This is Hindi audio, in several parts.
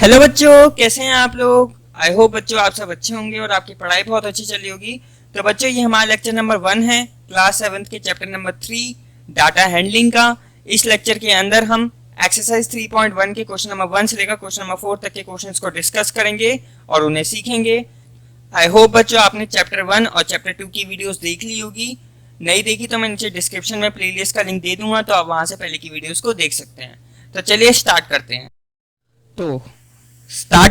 हेलो बच्चों, कैसे हैं आप लोग। आई होप बच्चों आप सब अच्छे होंगे और आपकी पढ़ाई बहुत अच्छी चली होगी। तो बच्चों ये हमारा लेक्चर नंबर 1 है, क्लास 7 के चैप्टर नंबर 3 डाटा हैंडलिंग का। इस लेक्चर के अंदर हम एक्सरसाइज 3.1 के क्वेश्चन नंबर 1 से लेकर क्वेश्चन नंबर 4 तक के क्वेश्चंस को डिस्कस करेंगे और उन्हें सीखेंगे। आई होप बच्चों आपने चैप्टर 1 और चैप्टर 2 की वीडियोस देख ली होगी। नहीं देखी तो मैं नीचे डिस्क्रिप्शन में प्लेलिस्ट का लिंक दे दूंगा, तो आप वहां से पहले की वीडियोस को देख सकते हैं। तो चलिए स्टार्ट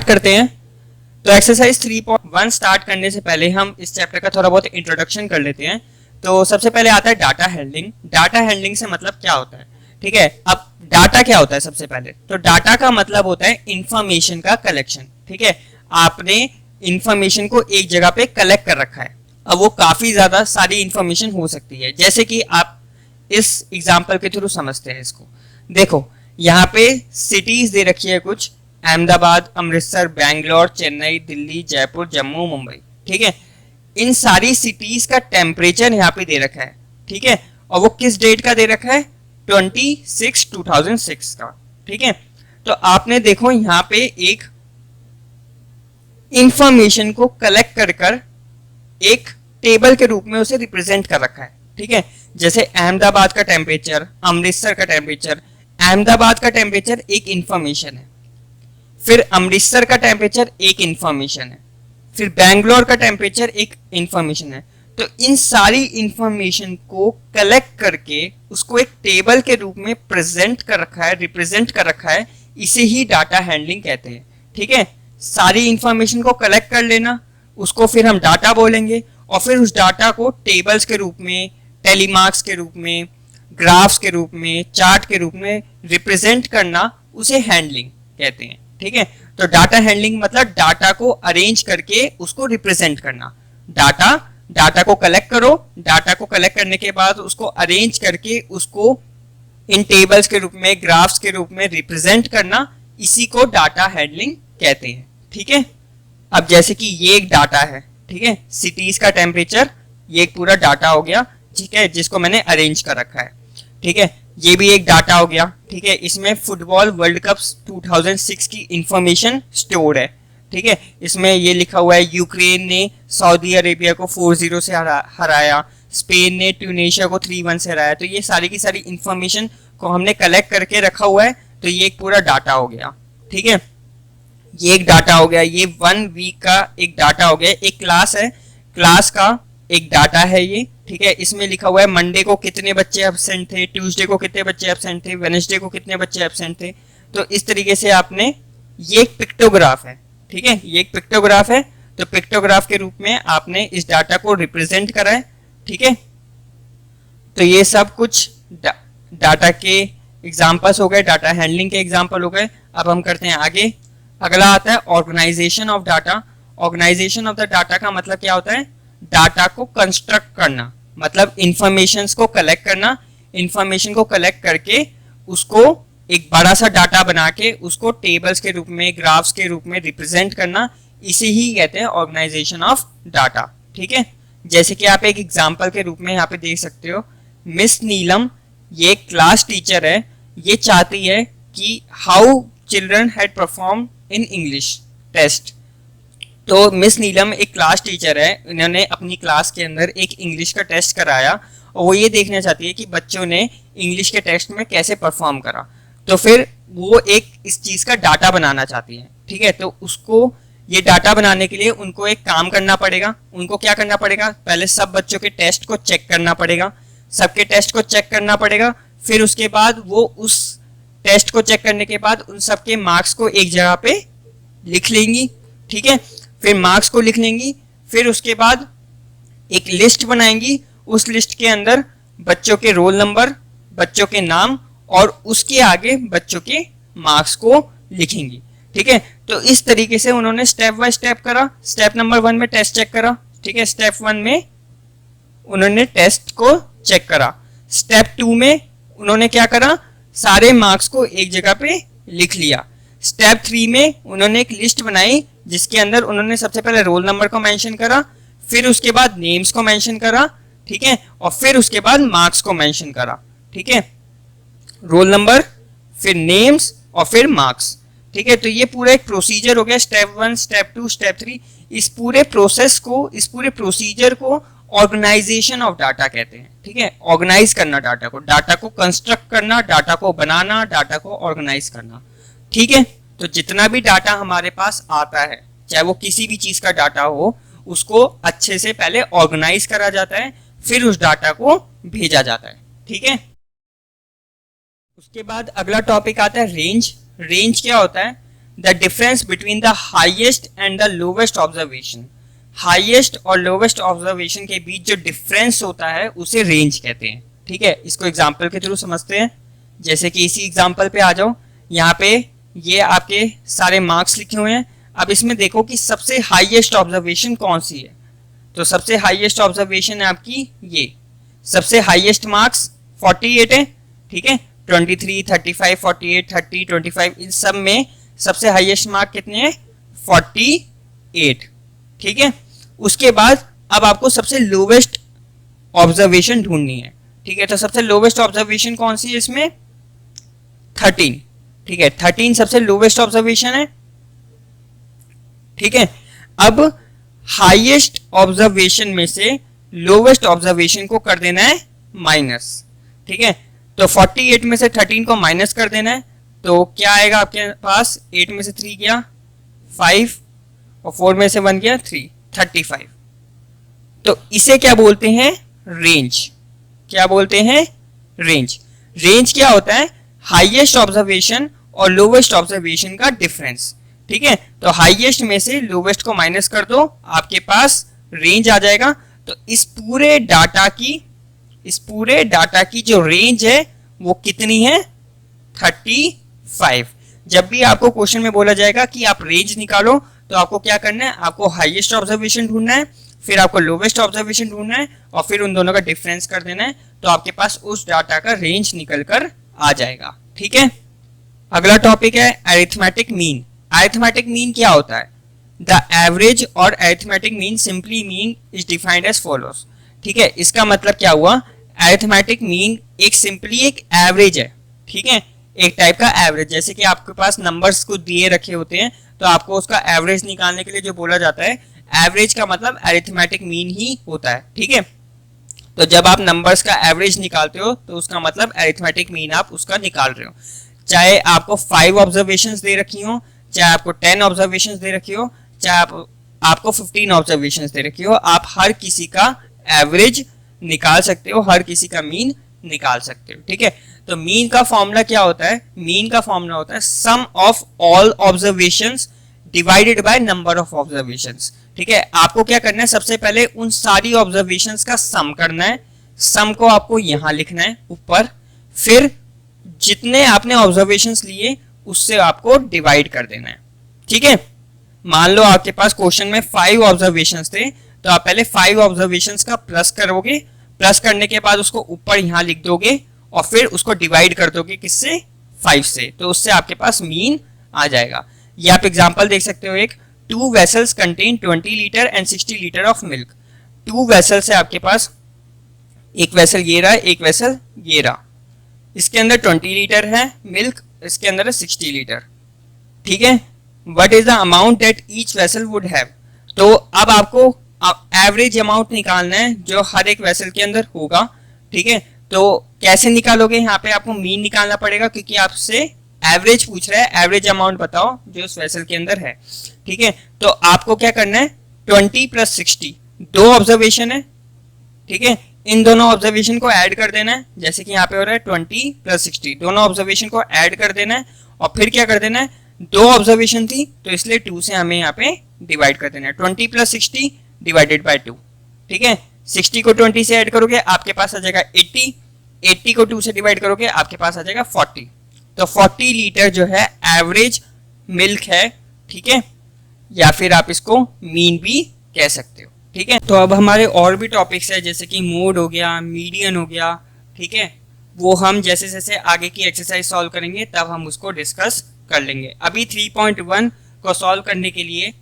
करते हैं। तो एक्सरसाइज 3.1 स्टार्ट करने से पहले हम इस चैप्टर का थोड़ा बहुत इंट्रोडक्शन कर लेते हैं। तो सबसे पहले आता है डाटा हैंडलिंग। डाटा हैंडलिंग से मतलब क्या होता है, ठीक है। अब डाटा क्या होता है, सबसे पहले तो डाटा का मतलब होता है इंफॉर्मेशन का कलेक्शन, ठीक है। आपने इंफॉर्मेशन को एक जगह पे कलेक्ट कर रखा है। अब वो काफी ज्यादा सारी इंफॉर्मेशन हो सकती है, जैसे कि आप इस एग्जाम्पल के थ्रू समझते हैं इसको। देखो यहाँ पे सिटीज दे रखी है कुछ, अहमदाबाद, अमृतसर, बैंगलोर, चेन्नई, दिल्ली, जयपुर, जम्मू, मुंबई, ठीक है। इन सारी सिटीज का टेम्परेचर यहाँ पे दे रखा है, ठीक है। और वो किस डेट का दे रखा है, 26/2006 का, ठीक है। तो आपने देखो यहाँ पे एक इंफॉर्मेशन को कलेक्ट कर कर एक टेबल के रूप में उसे रिप्रेजेंट कर रखा है, ठीक है। जैसे अहमदाबाद का टेम्परेचर, अमृतसर का टेम्परेचर। अहमदाबाद का टेम्परेचर एक इंफॉर्मेशन है, फिर अमृतसर का टेम्परेचर एक इंफॉर्मेशन है, फिर बैंगलोर का टेम्परेचर एक इंफॉर्मेशन है। तो इन सारी इंफॉर्मेशन को कलेक्ट करके उसको एक टेबल के रूप में प्रेजेंट कर रखा है, रिप्रेजेंट कर रखा है। इसे ही डाटा हैंडलिंग कहते हैं, ठीक है। सारी इंफॉर्मेशन को कलेक्ट कर लेना, उसको फिर हम डाटा बोलेंगे, और फिर उस डाटा को टेबल्स के रूप में, टेलीमार्क्स के रूप में, ग्राफ्स के रूप में, चार्ट के रूप में रिप्रेजेंट करना, उसे हैंडलिंग कहते हैं, ठीक है। तो डाटा हैंडलिंग मतलब डाटा को अरेंज करके उसको रिप्रेजेंट करना। डाटा को कलेक्ट करो, डाटा को कलेक्ट करने के बाद उसको अरेंज करके उसको इन टेबल्स के रूप में, ग्राफ्स के रूप में रिप्रेजेंट करना, इसी को डाटा हैंडलिंग कहते हैं, ठीक है। अब जैसे कि ये एक डाटा है, ठीक है, सिटीज का टेम्परेचर, ये एक पूरा डाटा हो गया, ठीक है, जिसको मैंने अरेंज कर रखा है, ठीक है। ये भी एक डाटा हो गया, ठीक है। इसमें फुटबॉल वर्ल्ड कप 2006 की इंफॉर्मेशन स्टोर है, ठीक है। इसमें ये लिखा हुआ है यूक्रेन ने सऊदी अरेबिया को 4-0 से हराया, स्पेन ने ट्यूनेशिया को 3-1 से हराया। तो ये सारी की सारी इंफॉर्मेशन को हमने कलेक्ट करके रखा हुआ है, तो ये एक पूरा डाटा हो गया, ठीक है। ये एक डाटा हो गया, ये 1 वीक का एक डाटा हो गया। एक क्लास है, क्लास का एक डाटा है ये, ठीक है। इसमें लिखा हुआ है मंडे को कितने बच्चे एब्सेंट थे, ट्यूसडे को कितने बच्चे एब्सेंट थे, वेडनेसडे को कितने बच्चे एब्सेंट थे। तो इस तरीके से आपने, ये एक पिक्टोग्राफ है, ठीक है, ये एक पिक्टोग्राफ है। तो पिक्टोग्राफ के रूप में आपने इस डाटा को रिप्रेजेंट करा है, ठीक है। तो ये सब कुछ डाटा के एग्जाम्पल्स हो गए, डाटा हैंडलिंग के एग्जाम्पल हो गए। अब हम करते हैं आगे। अगला आता है organisation of data. Organisation of the data का मतलब क्या होता है, डाटा को कंस्ट्रक्ट करना, मतलब इंफॉर्मेशन को कलेक्ट करना। इंफॉर्मेशन को कलेक्ट करके उसको एक बड़ा सा डाटा बना के उसको टेबल्स के रूप में, ग्राफ्स के रूप में रिप्रेजेंट करना, इसे ही कहते हैं ऑर्गेनाइजेशन ऑफ डाटा, ठीक है। जैसे कि आप एक एग्जांपल के रूप में यहाँ पे देख सकते हो, मिस नीलम, ये क्लास टीचर है, ये चाहती है कि how children had perform in English test. तो मिस नीलम एक क्लास टीचर है, इन्होंने अपनी क्लास के अंदर एक इंग्लिश का टेस्ट कराया और वो ये देखना चाहती है कि बच्चों ने इंग्लिश के टेस्ट में कैसे परफॉर्म करा। तो फिर वो एक इस चीज का डाटा बनाना चाहती है, ठीक है। तो उसको ये डाटा बनाने के लिए उनको एक काम करना पड़ेगा। उनको क्या करना पड़ेगा, पहले सब बच्चों के टेस्ट को चेक करना पड़ेगा, सबके टेस्ट को चेक करना पड़ेगा। फिर उसके बाद वो उस टेस्ट को चेक करने के बाद उन सबके मार्क्स को एक जगह पे लिख लेंगी, ठीक है। फिर मार्क्स को लिख लेंगी, फिर उसके बाद एक लिस्ट बनाएंगी। उस लिस्ट के अंदर बच्चों के रोल नंबर, बच्चों के नाम और उसके आगे बच्चों के मार्क्स को लिखेंगी, ठीक है। तो इस तरीके से उन्होंने स्टेप बाय स्टेप करा। स्टेप नंबर 1 में टेस्ट चेक करा, ठीक है, स्टेप 1 में उन्होंने टेस्ट को चेक करा। स्टेप 2 में उन्होंने क्या करा, सारे मार्क्स को एक जगह पे लिख लिया। स्टेप 3 में उन्होंने एक लिस्ट बनाई जिसके अंदर उन्होंने सबसे पहले रोल नंबर को मेंशन करा, फिर उसके बाद नेम्स को मेंशन करा, ठीक है, और फिर उसके बाद मार्क्स को मेंशन करा, ठीक है। रोल नंबर, फिर नेम्स और फिर मार्क्स, ठीक है, तो ये पूरा एक प्रोसीजर हो गया, स्टेप 1, स्टेप 2, स्टेप 3। इस पूरे प्रोसेस को, इस पूरे प्रोसीजर को ऑर्गेनाइजेशन ऑफ डाटा कहते हैं। ठीक है, ऑर्गेनाइज करना डाटा को कंस्ट्रक्ट करना, डाटा को बनाना, डाटा को ऑर्गेनाइज करना। ठीक है, तो जितना भी डाटा हमारे पास आता है, चाहे वो किसी भी चीज का डाटा हो, उसको अच्छे से पहले ऑर्गेनाइज करा जाता है, फिर उस डाटा को भेजा जाता है। ठीक है, उसके बाद अगला टॉपिक आता है रेंज। रेंज क्या होता है? The difference between the highest and the lowest observation. Highest और लोवेस्ट ऑब्जर्वेशन के बीच जो डिफरेंस होता है उसे रेंज कहते हैं। ठीक है, इसको एग्जांपल के थ्रू समझते हैं। जैसे कि इसी एग्जांपल पे आ जाओ। यहाँ पे ये आपके सारे मार्क्स लिखे हुए हैं। अब इसमें देखो कि सबसे हाईएस्ट ऑब्जर्वेशन कौन सी है। तो सबसे हाईएस्ट ऑब्जर्वेशन है आपकी ये। सबसे हाईएस्ट मार्क्स 48 है। ठीक है, 23, 35, 48, 30, 25 इन सब में सबसे हाईएस्ट मार्क कितने हैं? 48। ठीक है, उसके बाद अब आपको सबसे लोवेस्ट ऑब्जर्वेशन ढूंढनी है। ठीक है, तो सबसे लोवेस्ट ऑब्जर्वेशन कौन सी है इसमें? 13। ठीक है, 13 सबसे लोवेस्ट ऑब्जर्वेशन है। ठीक है, अब हाईएस्ट ऑब्जर्वेशन में से लोवेस्ट ऑब्जर्वेशन को कर देना है माइनस। ठीक है, तो 48 में से 13 को माइनस कर देना है, तो क्या आएगा आपके पास? 8 में से 3 गया 5 और 4 में से 1 गया 3, 35। तो इसे क्या बोलते हैं? रेंज। क्या बोलते हैं? रेंज। रेंज क्या होता है? हाईएस्ट ऑब्जर्वेशन और लोवेस्ट ऑब्जर्वेशन का डिफरेंस। ठीक है, तो हाईएस्ट में से लोवेस्ट को माइनस कर दो, आपके पास रेंज आ जाएगा। तो इस पूरे डाटा की जो रेंज है वो कितनी है? 35। जब भी आपको क्वेश्चन में बोला जाएगा कि आप रेंज निकालो, तो आपको क्या करना है? आपको हाईएस्ट ऑब्जर्वेशन ढूंढना है, फिर आपको लोवेस्ट ऑब्जर्वेशन ढूंढना है और फिर उन दोनों का डिफरेंस कर देना है, तो आपके पास उस डाटा का रेंज निकल कर आ जाएगा। ठीक है, अगला टॉपिक है अरिथमेटिक मीन। अरिथमेटिक मीन क्या होता है? द एवरेज और arithmetic mean simply mean is defined as follows. ठीक है, इसका मतलब क्या हुआ? अरिथमेटिक मीन एक सिंपली एक एवरेज है। ठीक है, एक टाइप का एवरेज। जैसे कि आपके पास नंबर्स को दिए रखे होते हैं, तो आपको उसका एवरेज निकालने के लिए जो बोला जाता है, एवरेज का मतलब अरिथमेटिक मीन ही होता है। ठीक है, तो जब आप नंबर्स का एवरेज निकालते हो तो उसका मतलब अरिथमेटिक मीन आप उसका निकाल रहे हो। चाहे आपको 5 ऑब्जर्वेशंस दे रखी हो, चाहे आपको 10 ऑब्जर्वेशंस दे रखी हो, चाहे आपको 15 ऑब्जर्वेशंस दे रखी हो, आप हर किसी का एवरेज निकाल सकते हो, हर किसी का मीन निकाल सकते हो। ठीक है, तो मीन का फॉर्मूला क्या होता है? मीन का फॉर्मूला होता है sum of all observations divided by number of observations. ठीक है, आपको क्या करना है? सबसे पहले उन सारी ऑब्जर्वेशंस का सम करना है। सम को आपको यहां लिखना है ऊपर, फिर जितने आपने ऑब्जर्वेशंस लिए उससे आपको डिवाइड कर देना है। ठीक है, मान लो आपके पास क्वेश्चन में 5 ऑब्जर्वेशंस थे, तो आप पहले 5 ऑब्जर्वेशंस का प्लस करोगे, प्लस करने के बाद उसको ऊपर यहां लिख दोगे और फिर उसको डिवाइड कर दोगे किससे? 5 से, तो उससे आपके पास मीन आ जाएगा। ये आप एग्जांपल देख सकते हो। एक 2 vessels contain 20 litre and 60 litre of milk. 2 vessels है आपके पास, एक वेसल ये रहा, एक वेसल ये रहा। इसके अंदर 20 लीटर है मिल्क, इसके अंदर है 60 लीटर। ठीक है, what is the amount that each vessel would have. तो अब आपको एवरेज अमाउंट निकालना है जो हर एक वेसल के अंदर होगा। ठीक है, तो कैसे निकालोगे? यहाँ पे आपको मीन निकालना पड़ेगा, क्योंकि आपसे एवरेज पूछ रहा है। एवरेज अमाउंट बताओ जो उस वेसल के अंदर है। ठीक है, तो आपको क्या करना है? 20 + 60, 2 ऑब्जर्वेशन है। ठीक है, इन दोनों ऑब्जर्वेशन को ऐड कर देना है। जैसे कि यहाँ पे हो रहा है 20 + 60, दोनों ऑब्जर्वेशन को ऐड कर देना है और फिर क्या कर देना है? 2 ऑब्जर्वेशन थी तो इसलिए 2 से हमें यहाँ पे डिवाइड कर देना है। 20 + 60 डिवाइडेड बाय 2। ठीक है, 60 को 20 से ऐड करोगे आपके पास आ जाएगा 80, 80 को 2 से डिवाइड करोगे आपके पास आ जाएगा 40। तो 40 लीटर जो है एवरेज मिल्क है। ठीक है, या फिर आप इसको मीन भी कह सकते हो। ठीक है, तो अब हमारे और भी टॉपिक्स है, जैसे कि मोड हो गया, मीडियन हो गया। ठीक है, वो हम जैसे जैसे आगे की एक्सरसाइज सॉल्व करेंगे तब हम उसको डिस्कस कर लेंगे। अभी 3.1 को सॉल्व करने के लिए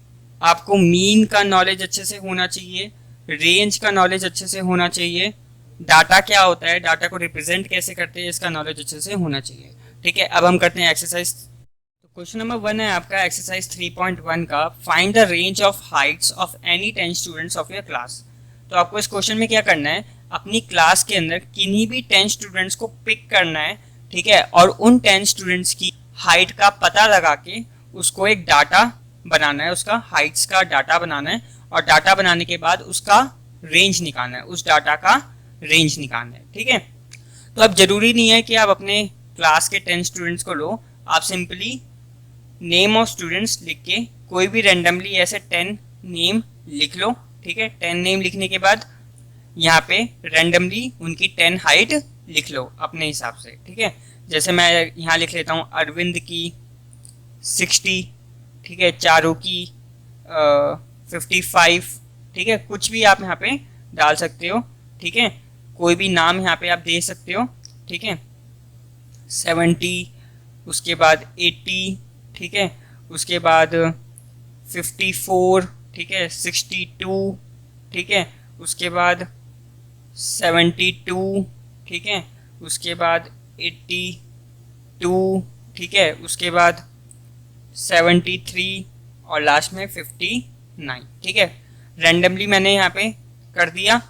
आपको मीन का नॉलेज अच्छे से होना चाहिए, रेंज का नॉलेज अच्छे से होना चाहिए, डाटा क्या होता है, डाटा को रिप्रेजेंट कैसे करते हैं, इसका नॉलेज अच्छे से होना चाहिए। ठीक है, अब हम करते हैं एक्सरसाइज। तो क्वेश्चन नंबर 1 है आपका एक्सरसाइज 3.1 का, find the range of Heights of any 10 students of your class. तो आपको इस क्वेश्चन में क्या करना है, अपनी क्लास के अंदर किन्हीं भी 10 स्टूडेंट्स को पिक करना है, ठीक है, और उन 10 स्टूडेंट्स की हाइट का पता लगा के उसको एक डाटा बनाना है, उसका हाइट्स का डाटा बनाना है, और डाटा बनाने के बाद उसका रेंज निकालना है, उस डाटा का रेंज निकालना है, ठीक है। तो अब जरूरी नहीं है कि आप अपने क्लास के 10 स्टूडेंट्स को लो, आप सिंपली नेम ऑफ स्टूडेंट्स लिख के कोई भी रैंडमली ऐसे 10 नेम लिख लो, ठीक है। 10 नेम लिखने के बाद यहाँ पे रैंडमली उनकी 10 हाइट लिख लो अपने हिसाब से, ठीक है। जैसे मैं यहाँ लिख लेता हूँ अरविंद की 60, ठीक है, चारू की 55, ठीक है, कुछ भी आप यहाँ पे डाल सकते हो, ठीक है, कोई भी नाम यहाँ पे आप दे सकते हो, ठीक है। 70, उसके बाद 80, ठीक है, उसके बाद 54, ठीक है, 62, ठीक है, उसके बाद 72, ठीक है, उसके बाद 82, ठीक है, उसके बाद 73 और लास्ट में 59, ठीक है। रैंडमली मैंने यहाँ पे कर दिया,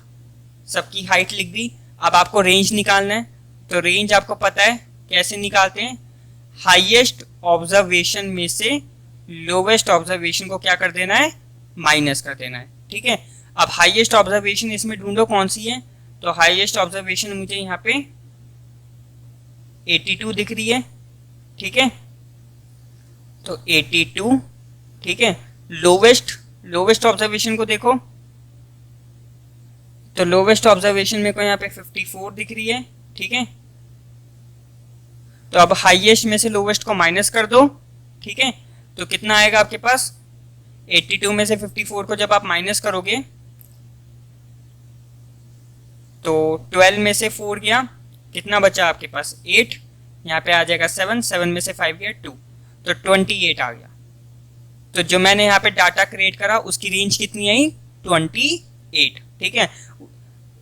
सबकी हाइट लिख दी। अब आपको रेंज निकालना है, तो रेंज आपको पता है कैसे निकालते हैं, हाईएस्ट ऑब्जर्वेशन में से लोवेस्ट ऑब्जर्वेशन को क्या कर देना है, माइनस कर देना है, ठीक है। अब हाईएस्ट ऑब्जर्वेशन इसमें ढूंढो कौन सी है, तो हाईएस्ट ऑब्जर्वेशन मुझे यहाँ पे 82 दिख रही है, ठीक है, तो 82, ठीक है। लोवेस्ट ऑब्जर्वेशन को देखो, तो लोवेस्ट ऑब्जर्वेशन मेरे को यहाँ पे 54 दिख रही है, ठीक है। तो अब हाईएस्ट में से लोवेस्ट को माइनस कर दो, ठीक है, तो कितना आएगा आपके पास, 82 में से 54 को जब आप माइनस करोगे तो 12 में से 4 गया, कितना बचा आपके पास 8, यहाँ पे आ जाएगा 7 में से 5 गया 2, तो 28 आ गया। तो जो मैंने यहाँ पे डाटा क्रिएट करा उसकी रेंज कितनी आई, 28, ठीक है।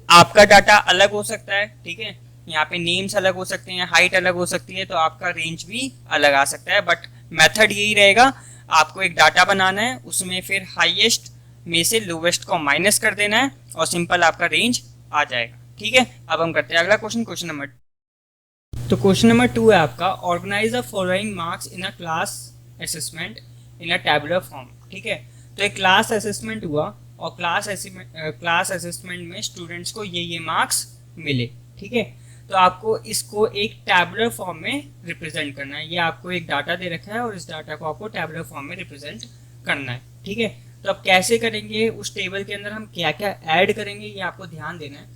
आपका डाटा अलग हो सकता है, ठीक है, यहाँ पे नेम्स अलग हो सकते हैं, हाइट अलग हो सकती है, तो आपका रेंज भी अलग आ सकता है, बट मेथड यही रहेगा, आपको एक डाटा बनाना है, उसमें फिर हाईएस्ट में से लोवेस्ट को माइनस कर देना है और सिंपल आपका रेंज आ जाएगा, ठीक है। अब हम करते हैं अगला क्वेश्चन, क्वेश्चन नंबर 2। तो क्वेश्चन नंबर 2 है आपका, organise the following marks in a class assessment in a tabular form, ठीक है। तो एक क्लास असेसमेंट हुआ और क्लास असेसमेंट में स्टूडेंट्स को ये मार्क्स मिले, ठीक है। तो आपको इसको एक टैबुलर फॉर्म में रिप्रेजेंट करना है, ये आपको एक डाटा दे रखा है और इस डाटा को आपको टैबुलर फॉर्म में रिप्रेजेंट करना है, ठीक है। तो अब कैसे करेंगे, उस टेबल के अंदर हम क्या क्या ऐड करेंगे ये आपको ध्यान देना है।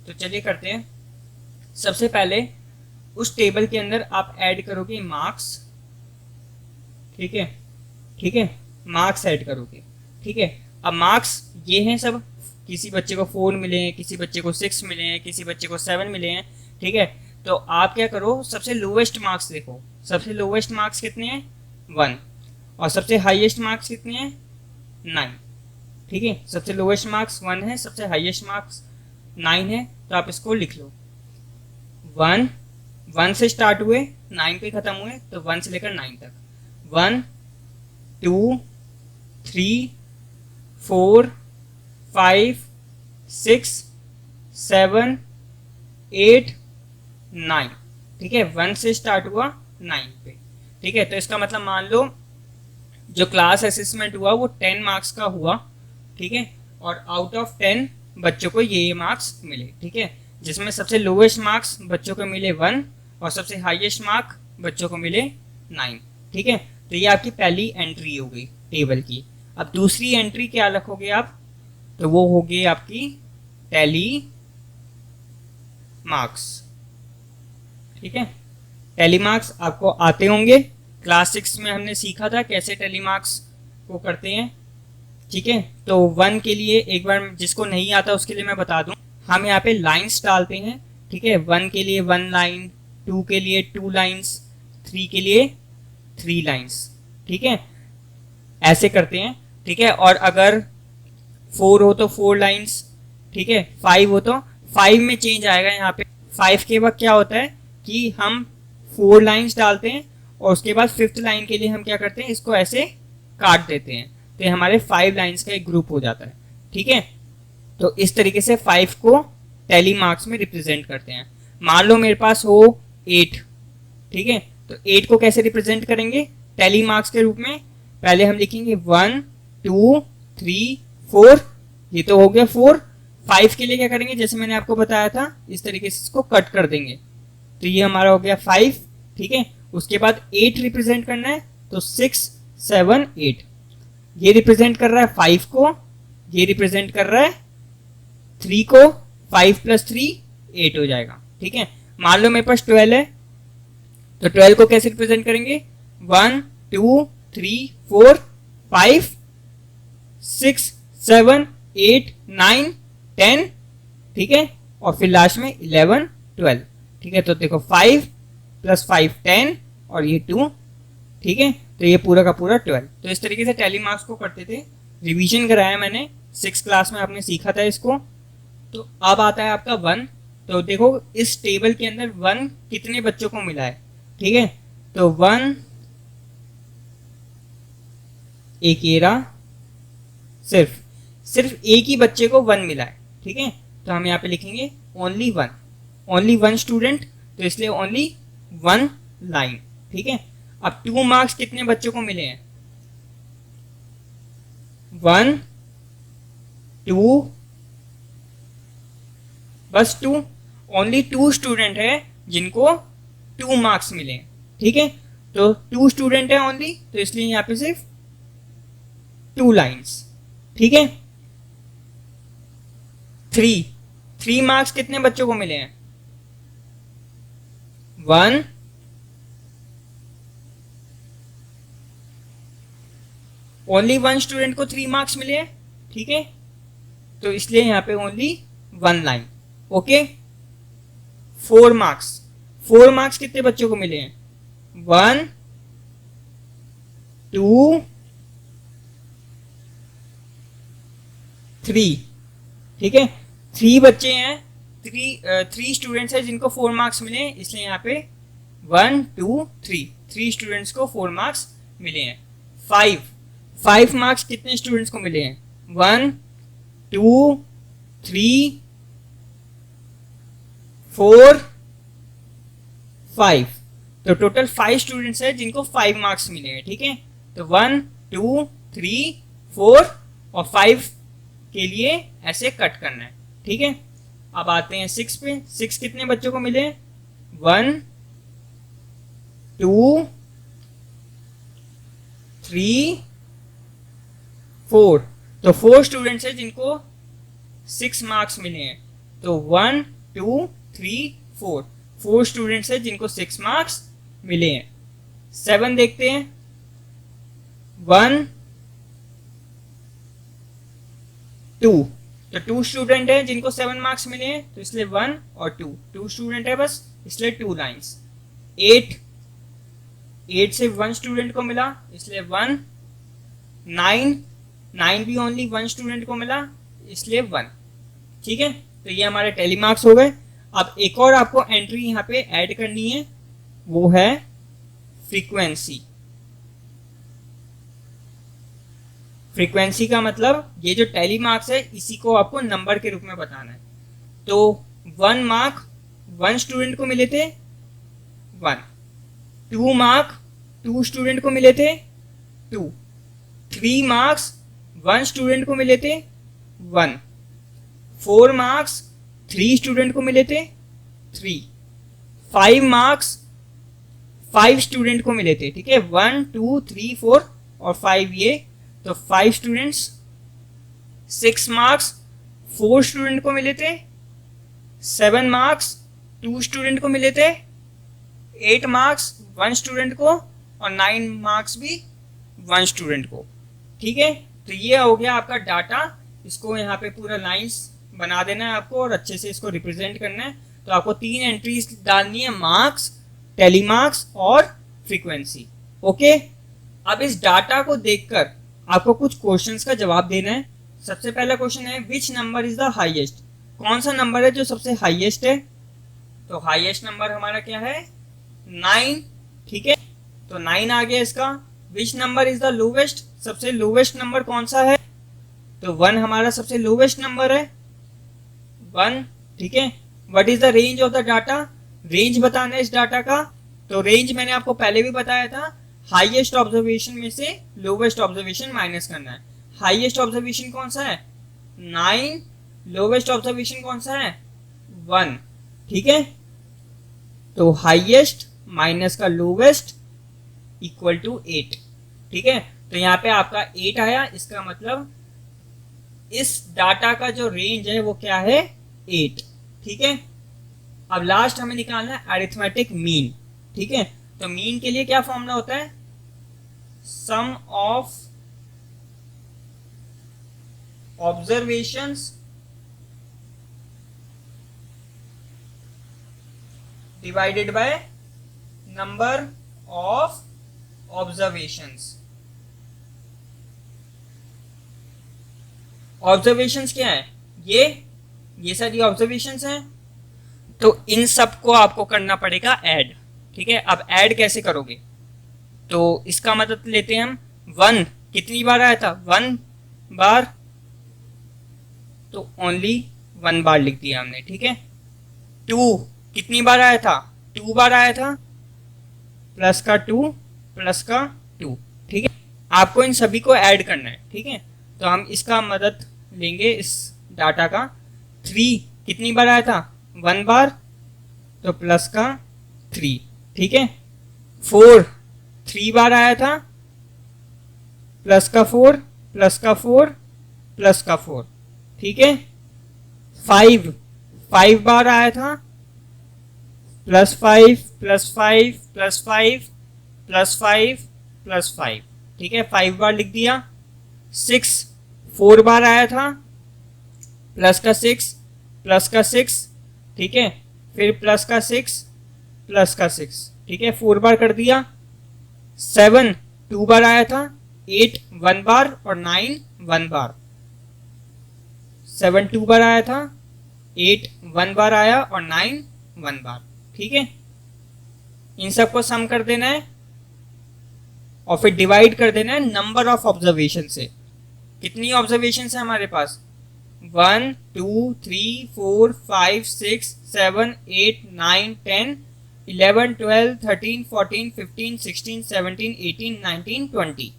तो चलिए करते हैं। सबसे पहले उस टेबल के अंदर आप ऐड करोगे मार्क्स, ठीक है, ठीक है, मार्क्स ऐड करोगे, ठीक है। अब मार्क्स ये हैं सब, किसी बच्चे को 4 मिले हैं, किसी बच्चे को 6 मिले हैं, किसी बच्चे को 7 मिले हैं, ठीक है। तो आप क्या करो, सबसे लोवेस्ट मार्क्स देखो, सबसे लोवेस्ट मार्क्स कितने हैं 1, और सबसे हाईएस्ट मार्क्स कितने हैं 9, ठीक है। सबसे लोवेस्ट मार्क्स 1 है, सबसे हाईएस्ट मार्क्स 9 है, तो आप इसको लिख लो। 1 से स्टार्ट हुए 9 पे खत्म हुए, तो 1 से लेकर 9 तक, 1 2 3 4 5 6 7 8 9, ठीक है। 1 से स्टार्ट हुआ 9 पे, ठीक है। तो इसका मतलब मान लो जो क्लास असेसमेंट हुआ वो 10 मार्क्स का हुआ, ठीक है, और आउट ऑफ 10 बच्चों को ये मार्क्स मिले, ठीक है, जिसमें सबसे लोवेस्ट मार्क्स बच्चों को मिले 1 और सबसे हाईएस्ट मार्क बच्चों को मिले 9, ठीक है। तो ये आपकी पहली एंट्री हो गई टेबल की। अब दूसरी एंट्री क्या रखोगे आप, तो वो होगी आपकी टैली मार्क्स, ठीक है। टैली मार्क्स आपको आते होंगे, क्लास 6 में हमने सीखा था कैसे टैली मार्क्स को करते हैं, ठीक है। तो 1 के लिए एक बार जिसको नहीं आता उसके लिए मैं बता दूं, हम यहाँ पे लाइंस डालते हैं, ठीक है। 1 के लिए 1 लाइन, 2 के लिए 2 लाइन्स, 3 के लिए 3 लाइन्स, ठीक है, ऐसे करते हैं, ठीक है। और अगर 4 हो तो 4 लाइन्स, ठीक है। 5 हो तो 5 में चेंज आएगा, यहाँ पे 5 के वक्त क्या होता है कि हम 4 लाइन्स डालते हैं और उसके बाद 5th लाइन के लिए हम क्या करते हैं, इसको ऐसे काट देते हैं, तो ये हमारे 5 लाइंस का एक ग्रुप हो जाता है। ठीक है, तो इस तरीके से 5 को टैली मार्क्स में रिप्रेजेंट करते हैं। मान लो मेरे पास हो 8, ठीक है, तो 8 को कैसे रिप्रेजेंट करेंगे टैली मार्क्स के रूप में? पहले हम लिखेंगे 1 2 3 4, ये तो हो गया 4। 5 के लिए क्या करेंगे, जैसे मैंने आपको बताया था, इस तरीके से इसको कट कर देंगे, तो ये हमारा हो गया 5। ठीक है, उसके बाद 8 रिप्रेजेंट करना है, तो 6 7 8, ये रिप्रेजेंट कर रहा है 5 को, ये रिप्रेजेंट कर रहा है 3 को, 5 + 3 8 हो जाएगा। ठीक है, मान लो मेरे पास 12 है, तो 12 को कैसे रिप्रेजेंट करेंगे, 1 2 3 4 5 6 7 8 9 10, ठीक है, और फिर लास्ट में 11 12। ठीक है, तो देखो 5 + 5 10 और ये 2, ठीक है, तो ये पूरा का पूरा 12। तो इस तरीके से टैली मार्क्स को करते थे, रिवीजन कराया मैंने 6 क्लास में, आपने सीखा था इसको। तो अब आता है आपका 1, तो देखो इस टेबल के अंदर 1 कितने बच्चों को मिला है। ठीक है, तो 1 एक ये रहा, सिर्फ एक ही बच्चे को 1 मिला है। ठीक है, तो हम यहाँ पे लिखेंगे ओनली 1, ओनली 1 स्टूडेंट, तो इसलिए ओनली 1 लाइन। ठीक है, अब 2 मार्क्स कितने बच्चों को मिले हैं, 1 2, बस 2, ओनली 2 स्टूडेंट है जिनको 2 मार्क्स मिले हैं। ठीक है, तो 2 स्टूडेंट है ओनली, तो इसलिए यहाँ पे सिर्फ 2 लाइन्स। ठीक है, 3 मार्क्स कितने बच्चों को मिले हैं, 1 ओनली 1 स्टूडेंट को 3 मार्क्स मिले हैं। ठीक है, तो इसलिए यहाँ पे ओनली 1 लाइन। ओके, 4 मार्क्स कितने बच्चों को मिले हैं, 1 2 3। ठीक है, 3 बच्चे हैं, 3 स्टूडेंट्स हैं जिनको 4 मार्क्स मिले हैं, इसलिए यहाँ पे 1 2 3 स्टूडेंट्स को 4 मार्क्स मिले हैं। 5 मार्क्स कितने स्टूडेंट्स को मिले हैं, 1 2 3 4 5, तो टोटल 5 स्टूडेंट्स हैं जिनको 5 मार्क्स मिले हैं। ठीक है, तो 1 2 3 4 और 5 के लिए ऐसे कट करना है। ठीक है, अब आते हैं 6 पे। 6 कितने बच्चों को मिले, 1 2 3 4, तो 4 स्टूडेंट्स हैं जिनको 6 मार्क्स मिले हैं, तो 1 2 3 4 स्टूडेंट्स हैं जिनको 6 मार्क्स मिले हैं। 7 देखते हैं, 1 2, तो 2 स्टूडेंट है जिनको 7 मार्क्स मिले हैं, तो इसलिए 1 और 2 स्टूडेंट है बस, इसलिए 2 लाइंस। 8 से 1 स्टूडेंट को मिला, इसलिए 1। 9 भी ओनली 1 स्टूडेंट को मिला, इसलिए 1। ठीक है, तो ये हमारे टैली मार्क्स हो गए। अब एक और आपको एंट्री यहाँ पे ऐड करनी है, वो है फ्रीक्वेंसी। फ्रीक्वेंसी का मतलब ये जो टैली मार्क्स है इसी को आपको नंबर के रूप में बताना है। तो 1 मार्क 1 स्टूडेंट को मिले थे 1, 2 मार्क 2 स्टूडेंट को मिले थे 2, 3 मार्क्स 1 स्टूडेंट को मिले थे 1, 4 मार्क्स 3 स्टूडेंट को मिले थे 3, 5 मार्क्स 5 स्टूडेंट को मिले थे। ठीक है, 1 2 3 4 और 5 ये, तो 5 स्टूडेंट्स। 6 मार्क्स 4 स्टूडेंट को मिले थे, 7 मार्क्स 2 स्टूडेंट को मिले थे, 8 मार्क्स 1 स्टूडेंट को और 9 मार्क्स भी 1 स्टूडेंट को। ठीक है, तो ये हो गया आपका डाटा। इसको यहाँ पे पूरा लाइंस बना देना है आपको और अच्छे से इसको रिप्रेजेंट करना है। तो आपको 3 एंट्रीज डालनी है, मार्क्स, टैली मार्क्स और फ्रीक्वेंसी। ओके, अब इस डाटा को देखकर आपको कुछ क्वेश्चंस का जवाब देना है। सबसे पहला क्वेश्चन है, which number is the highest, कौन सा नंबर है जो सबसे हाईएस्ट है। तो हाईएस्ट नंबर हमारा क्या है, 9। ठीक है, तो तो 9 आ गया इसका। Which number is the lowest, सबसे लोवेस्ट नंबर कौन सा है, तो 1 हमारा सबसे लोवेस्ट नंबर है 1, ठीक है। What is the range of the data, range बताना है इस डाटा का, तो रेंज मैंने आपको पहले भी बताया था, हाईएस्ट ऑब्जर्वेशन में से लोवेस्ट ऑब्जर्वेशन माइनस करना है। हाईएस्ट ऑब्जर्वेशन कौन सा है 9, लोवेस्ट ऑब्जर्वेशन कौन सा है 1, ठीक है। तो हाईएस्ट माइनस का लोवेस्ट इक्वल टू 8, ठीक है। तो यहाँ पे आपका 8 आया, इसका मतलब इस डाटा का जो रेंज है वो क्या है 8, ठीक है। अब लास्ट हमें निकालना है अरिथमेटिक मीन, ठीक है। तो मीन के लिए क्या फॉर्मूला होता है, sum of observations divided by number of observations. Observations क्या है, ये सारी ऑब्जर्वेशंस हैं, तो इन सब को आपको करना पड़ेगा ऐड, ठीक है। अब ऐड कैसे करोगे, तो इसका मदद लेते हैं हम। 1 कितनी बार आया था 1 बार, तो ओनली 1 बार लिख दिया हमने, ठीक है। 2 कितनी बार आया था 2 बार आया था, प्लस का 2 प्लस का 2, ठीक है। आपको इन सभी को ऐड करना है, ठीक है। तो हम इसका मदद लेंगे इस डाटा का। 3 कितनी बार आया था 1 बार, तो प्लस का 3, ठीक है। 4 3 बार आया था, प्लस का 4 प्लस का 4 प्लस का 4, ठीक है। 5 बार आया था, plus 5 plus 5 plus 5 plus 5 plus 5, ठीक है, 5 बार लिख दिया। 6 4 बार आया था, प्लस का 6 प्लस का 6, ठीक है, फिर प्लस का 6 प्लस का 6, ठीक है, 4 बार कर दिया। 7 2 बार आया था, 8 1 बार और 9 1 बार। 7 2 बार आया था, 8 1 बार आया और 9 1 बार, ठीक है। इन सबको सम कर देना है और फिर डिवाइड कर देना है नंबर ऑफ ऑब्जर्वेशन से। कितनी ऑब्जर्वेशन है हमारे पास 1 2 3 4 5 6 7 8 9 10 11 12 13 14 15 16 17 18 19 20,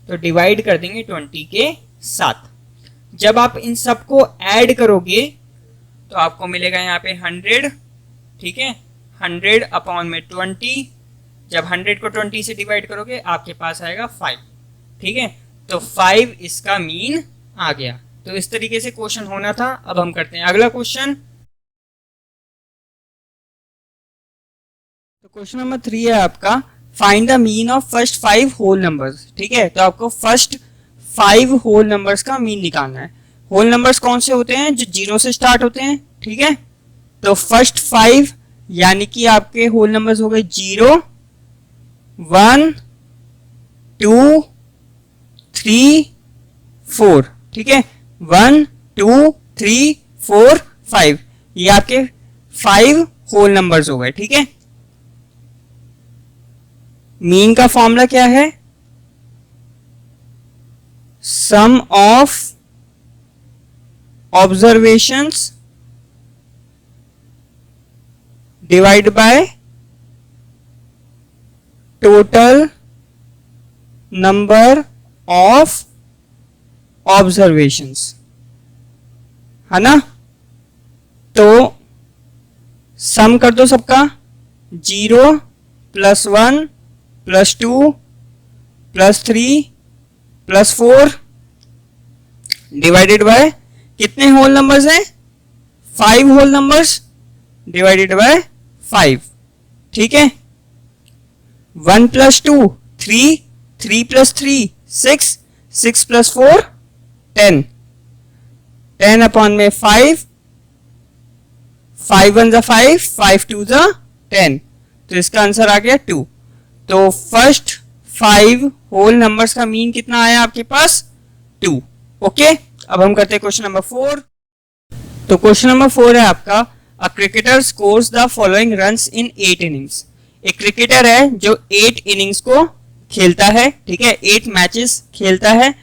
तो डिवाइड कर देंगे 20 के साथ। जब आप इन सबको ऐड करोगे तो आपको मिलेगा यहाँ पे 100, ठीक है। 100 अपॉन में 20, जब 100 को 20 से डिवाइड करोगे आपके पास आएगा 5, ठीक है। तो 5 इसका मीन आ गया। तो इस तरीके से क्वेश्चन होना था। अब हम करते हैं अगला क्वेश्चन। तो क्वेश्चन नंबर 3 है आपका, find the mean of first 5 whole numbers, ठीक है। तो आपको फर्स्ट 5 होल नंबर्स का मीन निकालना है। होल नंबर्स कौन से होते हैं, जो 0 से स्टार्ट होते हैं, ठीक है। तो फर्स्ट 5 यानी कि आपके होल नंबर्स हो गए 0 1 2 3 4, ठीक है। 1 2 3 4 5, ये आपके 5 होल नंबर्स हो गए, ठीक है। मीन का फॉर्मूला क्या है, sum of observations divide by total number of observations, है ना। तो सम कर दो सबका, 0 plus 1 plus 2 plus 3 plus 4 divided by कितने होल नंबर्स हैं 5 होल नंबर्स डिवाइडेड बाय 5, ठीक है। 1 प्लस 2 3, 3 प्लस 3 6, 6 प्लस 4 10, 10 अपॉन में 5, 5 1 जा 5, 5 2 जा 10, तो इसका आंसर आ गया 2। तो फर्स्ट 5 होल नंबर्स का मीन कितना आया आपके पास 2, ओके। अब हम करते हैं क्वेश्चन नंबर 4। तो क्वेश्चन नंबर 4 है आपका, a cricketer scores the following runs in 8 innings. एक क्रिकेटर है जो 8 इनिंग्स को खेलता है, ठीक है, 8 मैचेस खेलता है।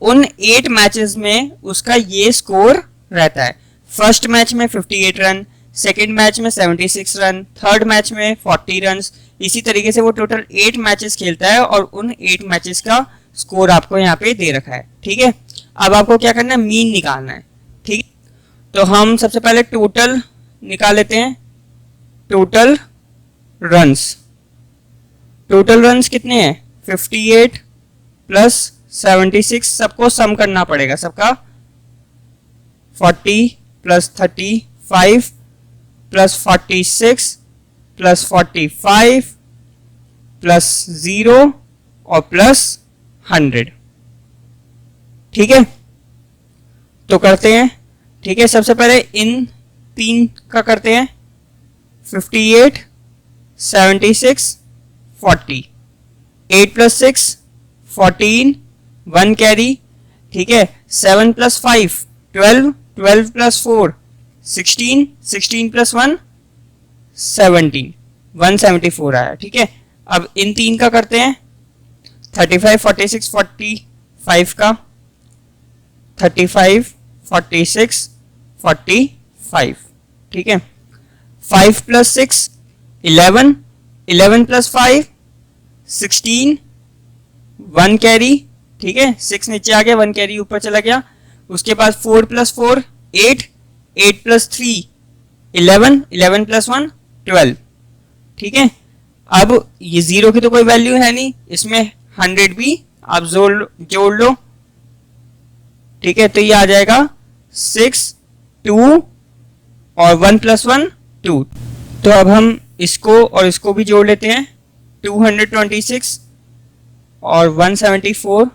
उन 8 मैचेस में उसका ये स्कोर रहता है, फर्स्ट मैच में 58 रन, सेकेंड मैच में 76 रन, थर्ड मैच में 40 रन। इसी तरीके से वो टोटल 8 मैचेस खेलता है और उन 8 मैचेस का स्कोर आपको यहाँ पे दे रखा है, ठीक है। अब आपको क्या करना है, मीन निकालना है, ठीक है। तो हम सबसे पहले टोटल निकाल लेते हैं, टोटल रन्स। टोटल रन्स कितने हैं, 58 प्लस 76, सबको सम करना पड़ेगा सबका, 40 प्लस 35 प्लस 46 प्लस 45 प्लस 0 और प्लस 100, ठीक है। तो करते हैं, ठीक है। सबसे पहले इन 3 का करते हैं, 58 76 40, 8 प्लस 6 14, 1 कैरी, ठीक है। 7 प्लस 5 12, 12 प्लस 4 16, 16 प्लस 1 17, 174 आया, ठीक है। अब इन 3 का करते हैं, 35 46 45 का, 35 46 45, ठीक है। 5 प्लस 6 11, 11 प्लस 5 16, 1 कैरी, ठीक है। 6 नीचे आ गया, 1 कैरी ऊपर चला गया। उसके बाद 4 प्लस 4 8, 8 प्लस 3 11, 11 प्लस 1 12, ठीक है। अब ये 0 की तो कोई वैल्यू है नहीं, इसमें 100 भी आप जोड़ लो, ठीक है। तो ये आ जाएगा 6 2 और 1 प्लस 1 2। तो अब हम इसको और इसको भी जोड़ लेते हैं, 226 और 174,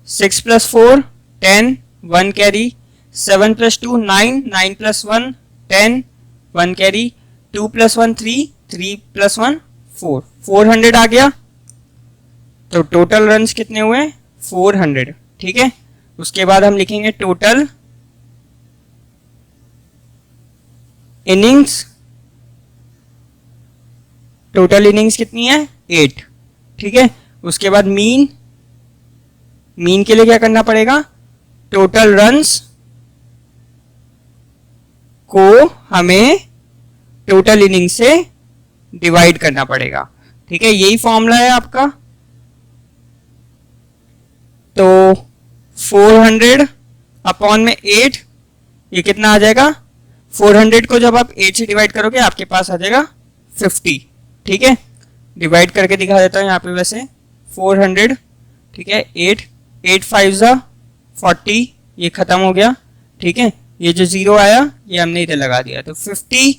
6 plus 4 10, 1 carry, 7 plus 2 9, 9 plus 1 10, 1 carry, 2 plus 1 3, 3 plus 1 4, 400 आ गया। तो टोटल रन्स कितने हुए, 400, ठीक है। उसके बाद हम लिखेंगे टोटल इनिंग्स, टोटल इनिंग्स कितनी है 8, ठीक है। उसके बाद मीन, मीन के लिए क्या करना पड़ेगा, टोटल रन्स को हमें टोटल इनिंग से डिवाइड करना पड़ेगा, ठीक है। यही फॉर्मूला है आपका। तो 400 अपॉन में 8, ये कितना आ जाएगा, 400 को जब आप 8 से डिवाइड करोगे आपके पास आ जाएगा 50, ठीक है। डिवाइड करके दिखा देता हूँ यहाँ पे वैसे, 400, ठीक है। 8 5 जा 40, ये खत्म हो गया, ठीक है। ये जो 0 आया ये हमने इधर लगा दिया, तो 50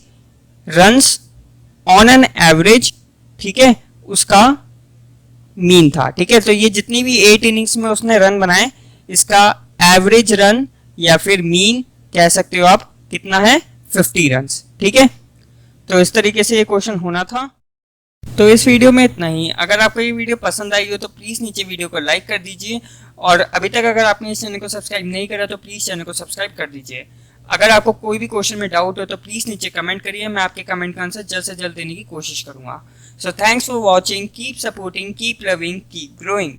रन्स ऑन एन एवरेज, ठीक है, उसका मीन था, ठीक है। तो ये जितनी भी 8 इनिंग्स में उसने रन बनाए, इसका एवरेज रन या फिर मीन कह सकते हो आप, कितना है 50 रन्स, ठीक है। तो इस तरीके से ये क्वेश्चन होना था। तो इस वीडियो में इतना ही। अगर आपको ये वीडियो पसंद आई हो तो प्लीज़ नीचे वीडियो को लाइक कर दीजिए, और अभी तक अगर आपने इस चैनल को सब्सक्राइब नहीं करा तो प्लीज़ चैनल को सब्सक्राइब कर दीजिए। अगर आपको कोई भी क्वेश्चन में डाउट हो तो प्लीज़ नीचे कमेंट करिए, मैं आपके कमेंट का आंसर जल्द से जल्द देने की कोशिश करूँगा। So thanks for watching, keep supporting, keep loving, keep growing.